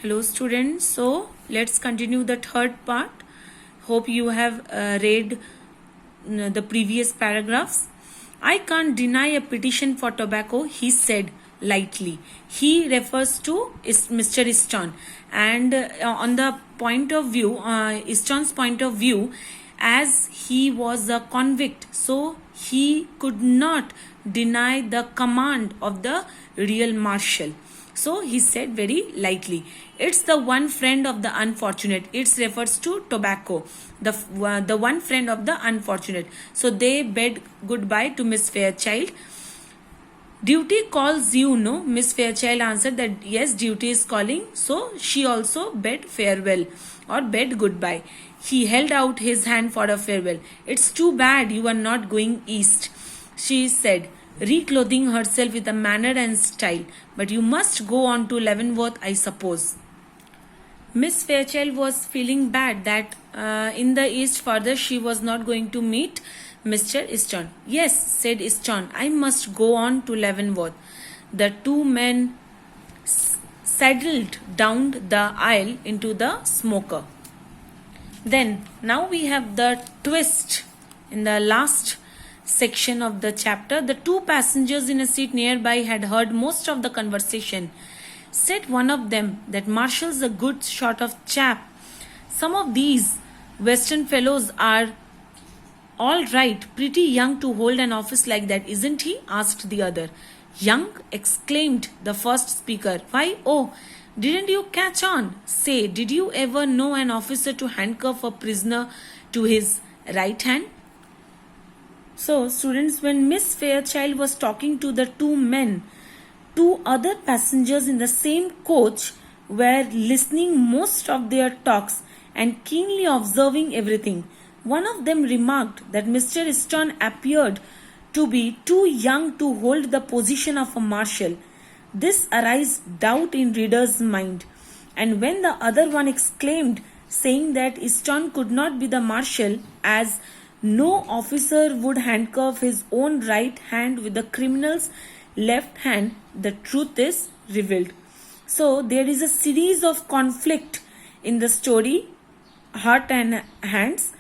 Hello students, so let's continue the third part. Hope you have read the previous paragraphs. I can't deny a petition for tobacco, he said lightly. He refers to Mr. Easton, and on the point of view, Easton's point of view, as he was a convict, so he could not deny the command of the real marshal. So he said very lightly, it's the one friend of the unfortunate. It refers to tobacco, the one friend of the unfortunate. So they bid goodbye to Miss Fairchild. Duty calls you, no? Miss Fairchild answered that yes, duty is calling. So she also bid farewell or bid goodbye. He held out his hand for a farewell. It's too bad you are not going east, she said, reclothing herself with a manner and style. But you must go on to Leavenworth, I suppose. Miss Fairchild was feeling bad that in the east further she was not going to meet Mr. Easton. Yes, said Easton, I must go on to Leavenworth. The two men sidled down the aisle into the smoker. Then, now we have the twist in the last section of the chapter. The two passengers in a seat nearby had heard most of the conversation. Said one of them that Marshall's a good sort of chap. Some of these Western fellows are all right, pretty young to hold an office like that, isn't he? Asked the other. Young? Exclaimed the first speaker. Why, oh, didn't you catch on? Say, did you ever know an officer to handcuff a prisoner to his right hand? So, students, when Miss Fairchild was talking to the two men, two other passengers in the same coach were listening most of their talks and keenly observing everything. One of them remarked that Mr. Easton appeared to be too young to hold the position of a marshal. This aroused doubt in reader's mind. And when the other one exclaimed, saying that Easton could not be the marshal, as no officer would handcuff his own right hand with the criminal's left hand, the truth is revealed. So there is a series of conflict in the story, Heart and Hands.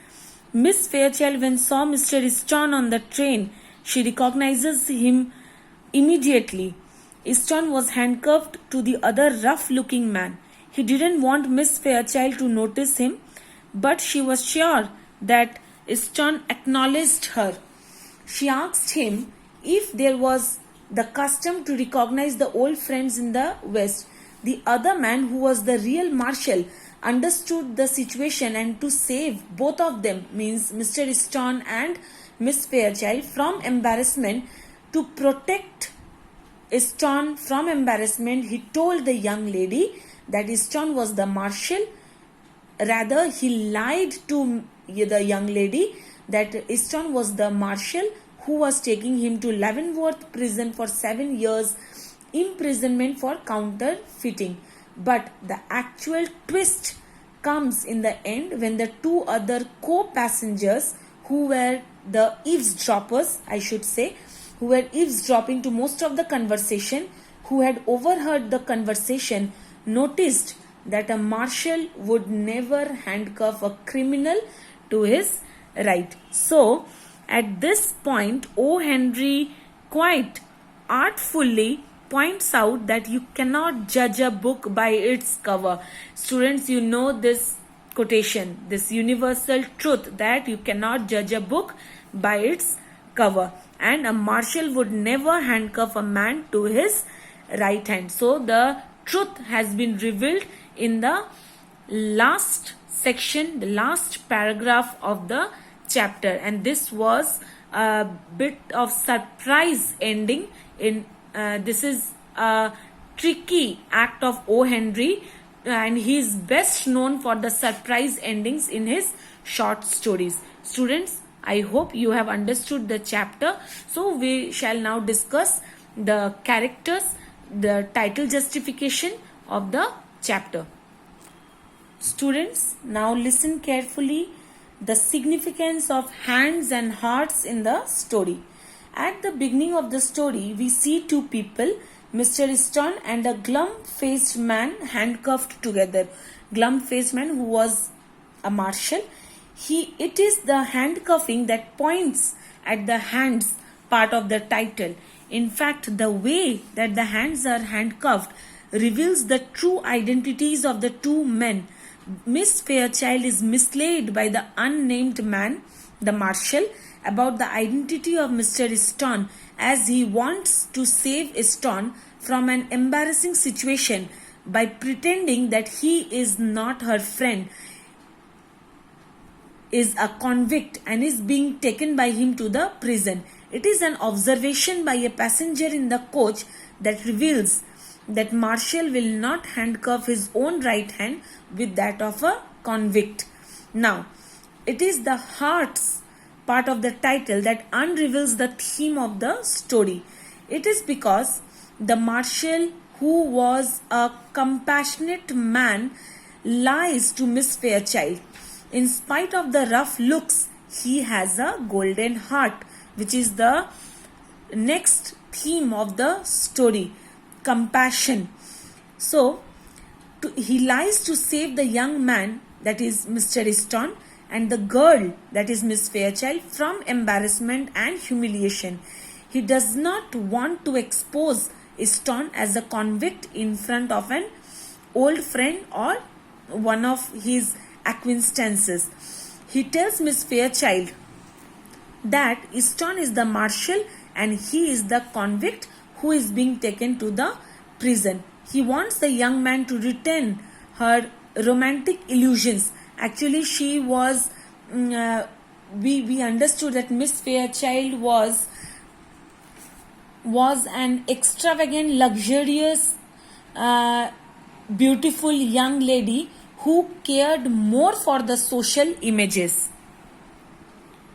Miss Fairchild, when saw Mr. Easton on the train, she recognizes him immediately. Easton was handcuffed to the other rough-looking man. He didn't want Miss Fairchild to notice him, but she was sure that Easton acknowledged her. She asked him if there was the custom to recognize the old friends in the West. The other man, who was the real marshal, understood the situation, and to save both of them, means Mr. Easton and Miss Fairchild, from embarrassment, to protect Easton from embarrassment, he told the young lady that Easton was the marshal. Rather, he lied to the young lady that Easton was the marshal who was taking him to Leavenworth prison for 7 years imprisonment for counterfeiting. But the actual twist comes in the end when the two other co-passengers, who were the eavesdroppers, I should say, who were eavesdropping to most of the conversation, who had overheard the conversation, noticed that a marshal would never handcuff a criminal to his right. So, at this point, O. Henry quite artfully points out that you cannot judge a book by its cover. Students, you know this quotation, this universal truth that you cannot judge a book by its cover, and a marshal would never handcuff a man to his right hand. So the truth has been revealed in the last section, the last paragraph of the chapter, and this was a bit of surprise ending in this is a tricky act of O. Henry, and he is best known for the surprise endings in his short stories. Students, I hope you have understood the chapter. So we shall now discuss the characters, the title justification of the chapter. Students, now listen carefully the significance of hands and hearts in the story. At the beginning of the story, we see two people, Mr. Stone and a glum-faced man handcuffed together. Glum-faced man who was a marshal. It is the handcuffing that points at the hands part of the title. In fact, the way that the hands are handcuffed reveals the true identities of the two men. Miss Fairchild is misled by the unnamed man, the marshal, about the identity of Mr. Stone, as he wants to save Stone from an embarrassing situation by pretending that he is not her friend, is a convict, and is being taken by him to the prison. It is an observation by a passenger in the coach that reveals that Marshall will not handcuff his own right hand with that of a convict. Now, it is the heart's part of the title that unravels the theme of the story. It is because the marshal, who was a compassionate man, lies to Miss Fairchild. In spite of the rough looks, he has a golden heart, which is the next theme of the story, compassion. So, he lies to save the young man, that is Mr. Stone, and the girl, that is Miss Fairchild, from embarrassment and humiliation. He does not want to expose Stone as a convict in front of an old friend or one of his acquaintances. He tells Miss Fairchild that Stone is the marshal and he is the convict who is being taken to the prison. He wants the young man to retain her romantic illusions. Actually, she was, we understood that Miss Fairchild was an extravagant, luxurious, beautiful young lady who cared more for the social images.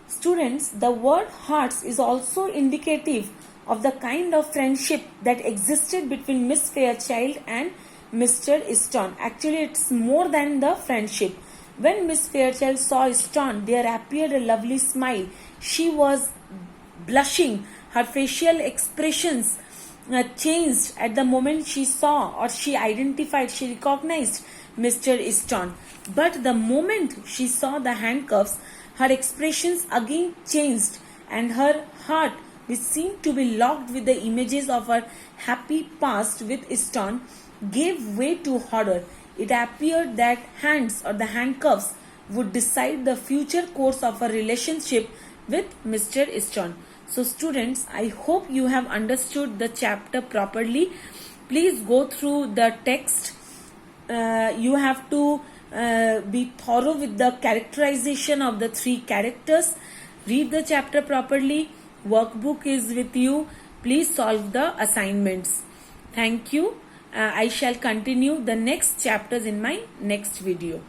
Students, the word hearts is also indicative of the kind of friendship that existed between Miss Fairchild and Mr. Stone. Actually, it's more than the friendship. When Miss Fairchild saw Stone, there appeared a lovely smile. She was blushing. Her facial expressions changed at the moment she saw, or she identified, she recognized Mr. Stone. But the moment she saw the handcuffs, her expressions again changed, and her heart, which seemed to be locked with the images of her happy past with Stone, gave way to horror. It appeared that hands, or the handcuffs, would decide the future course of her relationship with Mr. Stone. So students, I hope you have understood the chapter properly. Please go through the text. You have to be thorough with the characterization of the three characters. Read the chapter properly. Workbook is with you. Please solve the assignments. Thank you. I shall continue the next chapters in my next video.